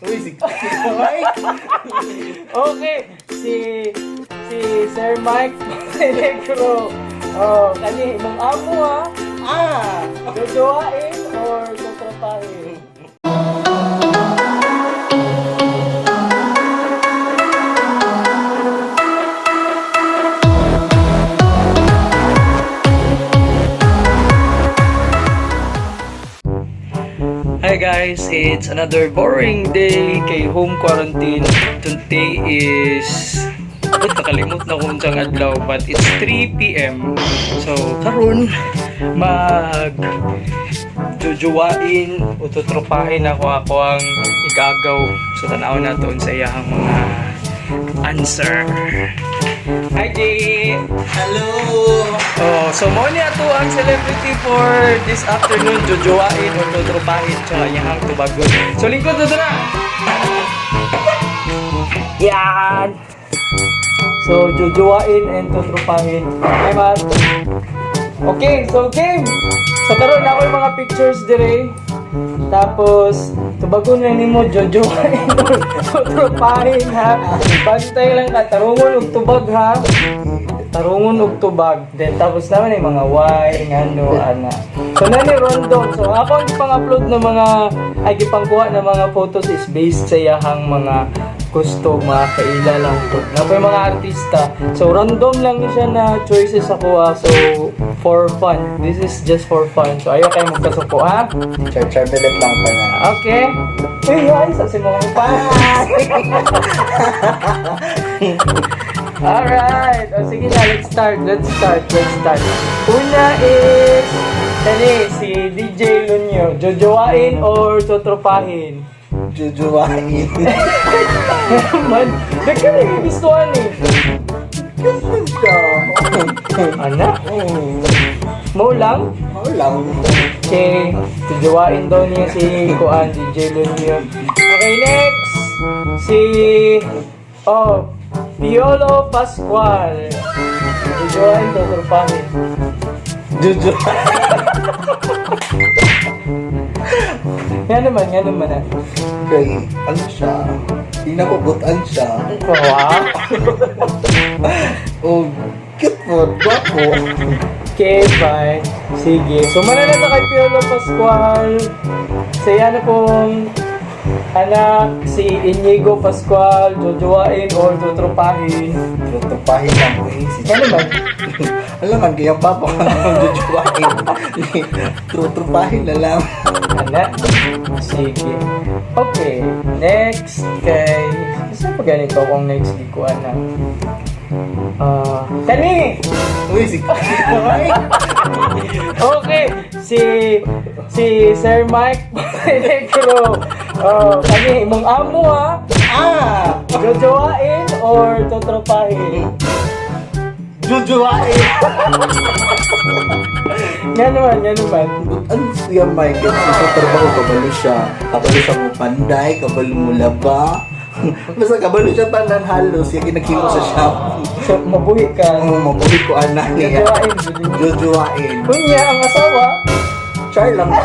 Uy, si Mike. Okay, si Sir Mike Montenegro. Oh, kani imong amo ha? Jojoain or tatrapahin? Hi guys, it's another boring day kay home quarantine. Today is nakalimot na kung saan adlaw, but it's 3 p.m. So karon mag jujuwain o tutropahin ako ang igagaw. So tanaw na to sa iyang mga answer. Hi Jay! Hello. Oh, so mo niya to ang celebrity for this afternoon, jujuwain o tutropahin sa iyang tubagon. So lingkod na na! Yan! So, jujuwain and tutropahin. Hi, man. Okay, so game! So, karoon na ako yung mga pictures dire. Tapos, tubagon na ni mo, jujuwain or tutropahin, ha? Bantay lang ka, tarungon og tubag, ha? Tarungon og tubag. Then, tapos naman yung mga why, ngano, ana. So, na ni Rondon. So, ako ang ipang-upload ng mga, ay, ipangkuha ng mga photos is based sa iyahang mga gusto, mga kailalang to. Na po yung mga artista. So, random lang siya na choices ako. So, for fun. This is just for fun. So, ayaw kayo magkasuko, ha? Char-char-belet lang pa na. Okay. Uy, ay, sa simong pa. Alright. O, sige na, let's start. Una is, si DJ Lunyo. Jojoain or tutropahin? Jujuwain. Man, nagka na yung gustuhan eh. Ganun siya. Anak? Mo lang? Oo lang. Okay, tujuwain daw niya si Kuan, DJ Lunyo. Okay, next! Si... Oh, Piolo Pascual. Tujuwain daw, turpahin. Jujuwain. Nga naman ah. Okay, ano siya? Pinakugutan siya. Wow! Oh, cute po. Guwapo. Okay, fine. Sige. So, mananat na kay Piolo Pascual. Saya na pong anak, si Inigo Pascual, jojoain or tutropahin. Tutupahin lang po eh. Nga naman. Alam man, kaya papa ka naman jujuwain. Tutupahin na lang. Anak. Sige. Okay. Next kay... Kasi pa ganito kung next gikuan na. Kani! Uy, si Mike. Okay. Si Sir Mike Montenegro. Kani, imong amo ha? Jojoain or tutropahin? Jujuwain. Nga naman. Ano siya, Mike? Kasi sa trabaho, kabalo siya. Kabalo siya mo panday, kabalo mo laba. Basta kabalo siya tanan halos. Yung kinakimo sa shop. So, mabuhi ka. Mabuhi ko anak niya. Jujuwain. Kunya, ang asawa. Char lang ba?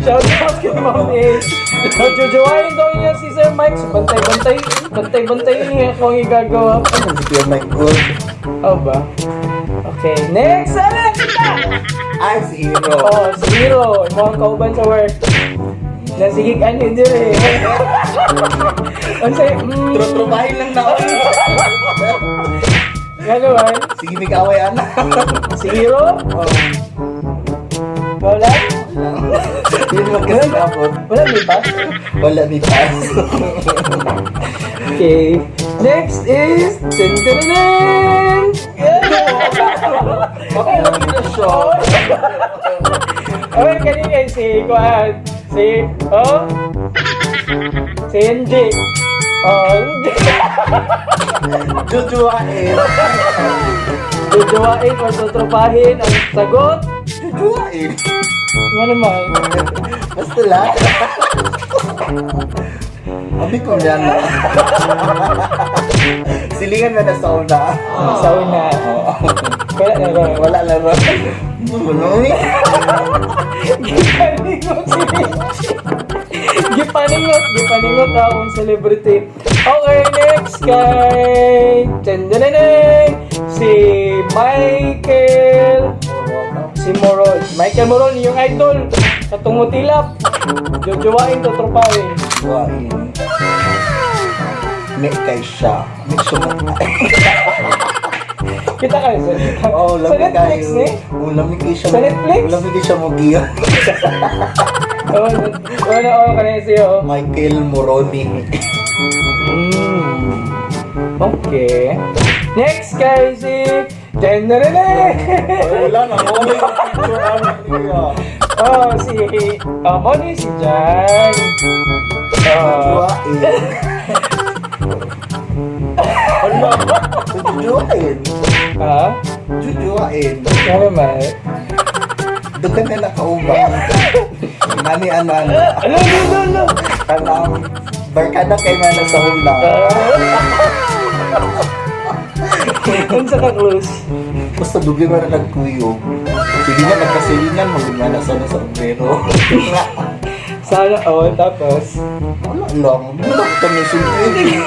Shout out kay Ma'am A. Jojoain daw niya si Sir Mike. So, bantay niya kung igagawa. Ano si Kuya Mike good? Oh ba? Okay, next! Ano kita? Ay, si Hero. Oh, si Hero. Mga kauban sa work. Nasigig ano yun eh. Ang say, Trubahin lang na ako. Nga naman. Sige, may kaway anak. Si Hero? Wala? Yun magkasinapot. Wala may pass? Wala may pass. Okay. Next is... Tintininin! Okay lang dito siya. Okay, kanina si Kuan. Si NJ. Jujuwain. Jujuwain o tutropahin ang sagot. Jujuwain. Nga naman. Basta lang. Abi ko dyan na. Silingan na na sa una. Sa una. Wala na ron. Wala na ron. Ano eh? Gipaningot si Richie. Gipaningot akong celebrity. Okay, next kay... Tendananan! Si Michael... Si Moron. Michael Moron, yung idol. Katungutilap. Jojowain to tropahin. Wain. May kay siya. May sumakay. Kita kayo sa Oh, sa lamig Netflix kayo. ni? Oh, lamig kayo siya. Sa Netflix? Lamig kayo siya mag-iya. Oo, kanina siya. Michael Moroni. Okay. Next guys, si... Tendananan! Wala na. Oh, si... Moni si Jan. Jujuain. Ano? Jujuain. Ha? Jujuain. Ano naman? Doon ka na nakaubang. Nani ano. Ano? Kanang barkada kay mana sa hula. Ano sa ka-close? Basta dugi mo na nagkuyo. Sige nga, nagkasilingan mo gumana sana sa obrero. Sana all, tapos... Wala lang. Bulak kami siyempre.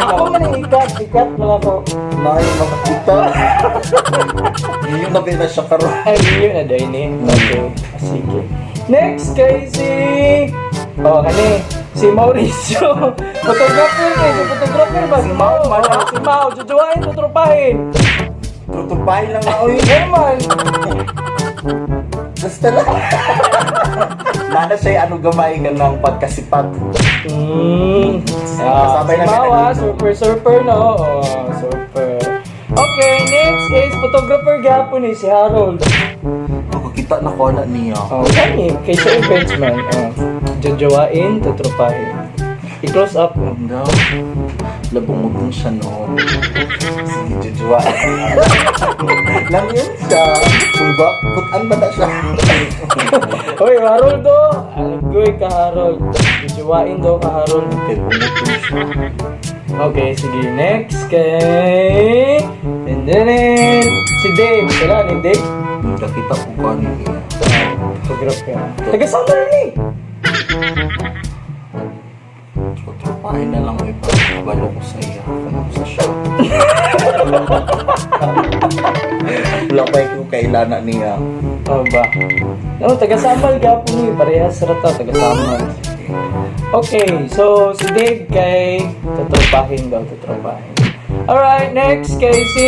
Ako man ang ikat mga ko. Na yung makakita. Yung nabi na siya karoon. Ay, yun na dahil ni. Okay, sige. Next kay si... Oh, kani. Si Mauricio. Photographer eh. Si photographer ba? Si Mao. Si Mao. Jujuwain, tutropahin. Tutupahin lang ako yun. Naman. Basta lang. Nana siya ano gamay ka ng pagkasipat. Si Mao super no? Oh, super. Okay, next is photographer gapon ni si Harold. Makakita na ko na niya. Oh, kani. Kaysa events man. Jujuwain, tutropahin. I-close up. No. Labong mo dun siya no. Sige, Jujua. Lang yun siya. Kung ba, butan ba na siya? Hoy, Harold do. Agoy ka, Harold. Jujuwain do ka, Harold. Okay, bumutun siya. Okay, sige. Next kay... And then, si Dave. Kailan ni Dave? Nakita ko ka niya. Photographer. Taga-summer ni. Tutupahin na lang may pagkabalo ko sa iya. Ano sa siya? Wala pa yung kailangan niya. Oh ba? No, taga-samal gapon ni. Parehas rata, taga-samal. Okay, so si Dave kay tutropahin daw, tutropahin. Alright, next kay si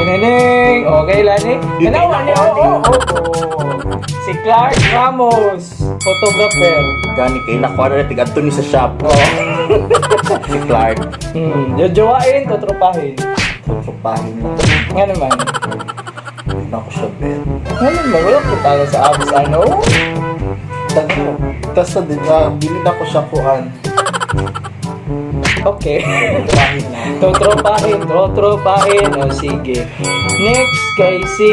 Neneng. Okay, Lani. Kanawa ni oh. Si Clark Ramos, photographer. Gani kay nakuha na tigadto ni sa shop. Oh. Si Clark. Jojowain, tutropahin. Tutupahin lang. Nga naman. Hindi na ako siya bet. Nga naman, wala po tayo sa abs ano? Tapos sa bili na ko siya kuhan. Okay. Tutupahin lang. Tutropahin. O, sige. Next, kay si...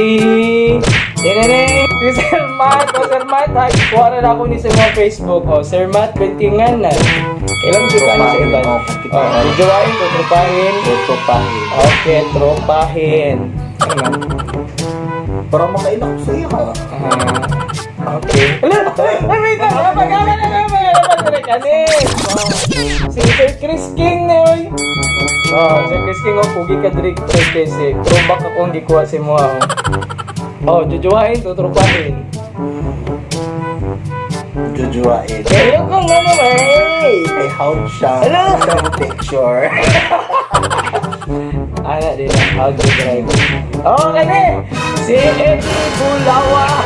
Neneng. Si Sir Matt. O, Sir Matt, ha? Kuha na ako ni sa mga Facebook. O, Sir Matt, bentingan na. Kailan mo siya sa iba? O, jojowain, tutropahin. Tutupahin. Okay, tropahin. Ano? Para makainak ko sa iya ha. Okay. Wala! Ay, wait lang! Napagawa na naman! Napagawa kanin! Si Sir Chris King na yun! Sir Chris King, pugi ka Drake kasi throwback ako ang gikuha si mo. Jujuwain, tutropahin. Jujuain. Kaya kung ano eh! Ay, how siya. Hello? Sa picture. Anak din ang how to drive. Kani! Si Eddie Bulawan!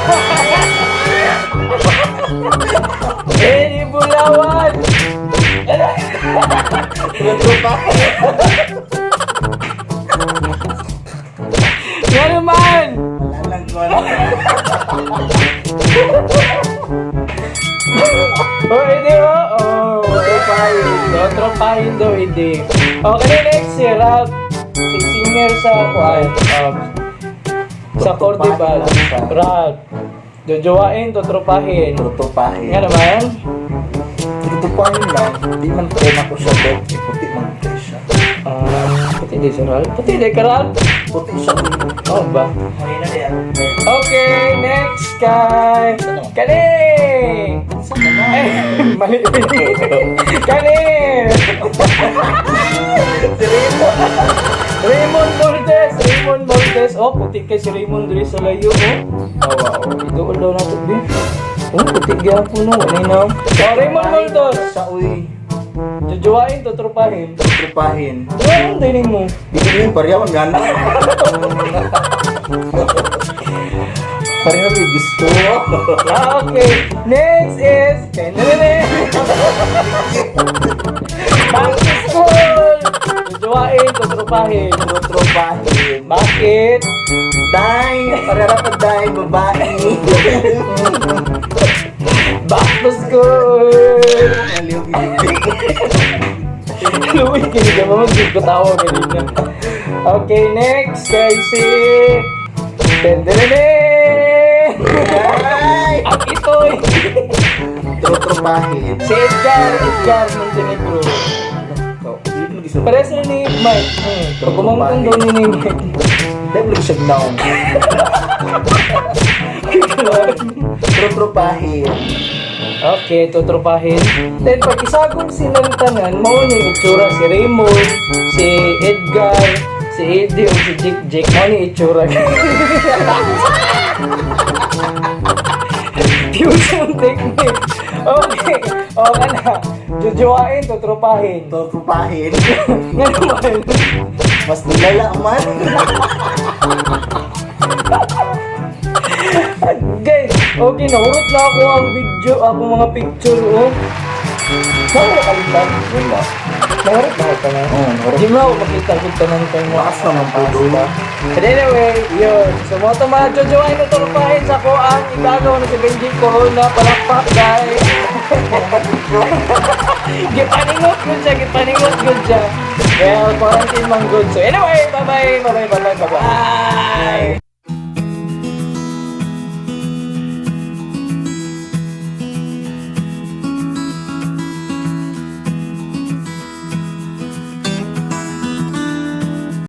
Eddie Bulawan! Nga naman! Malalang ko na. Hindi mo? Tropahin daw, hindi. Okay, next si Ralph. Si singer sa sa Cordival. Ralph. Jojowain, tutropahin. Tutupahin. Nga naman? Tutupahin lang. Di man kaya na ko siya bet. Iputi man kaya siya. Puti di sural. Puti di karal. Puti siya. Oh ba? Okay, next kay Kaning! Mali. Kaning! Si Raymond. Raymond Mortes. Raymond Mortes. Oh, puti kay si Raymond diri sa layo. Oh, wow. Idool daw nato din. Oh, puti gyapon no. Ano na? Oh, Raymond Mortes. Sa uy. Jujuwain, tutrupahin. Trupahin. Ano ang dining mo? Hindi pariyawan gana. Parang may gusto. Okay. Next is Kenene. Back to school. Jujuwain, tutrupahin. Trupahin. Bakit? Day, parang pa day, babae. Back to school. Aliw gigit. Luwi, kini ka mo magkatawa kanina. Okay, next kay si Tenderene. Ay! Ang ito'y Trupahin. si Edgar Montenegro. Pares na ni Mike. Pag kumangkang daw ni Mike. Dahil siya down. Trupahin. Okay, tutrupahin. Then, pag isagong silang tanan, mao ni itsura si Raymond, si Edgar, si Eddie, o si Jake. Mao ni itsura. Fusion technique. Okay. O, kana. Jujuwain, tutrupahin. Trupahin. Nga naman. Mas nilala man. Guys, okay, nahurot na ako ang video, ako mga picture, oh. Nahurot ka lang? Wala. Nahurot na ka na? Oo, nahurot. Di mo ako makita ng tayo mo. Lakas naman po doon. But anyway, yun. So, mga ito mga jojoain na turupahin sa ko ang igagaw na si Benji ko na palakpak, guys. Gipaningot good siya. Well, quarantine man good. So, anyway, bye-bye.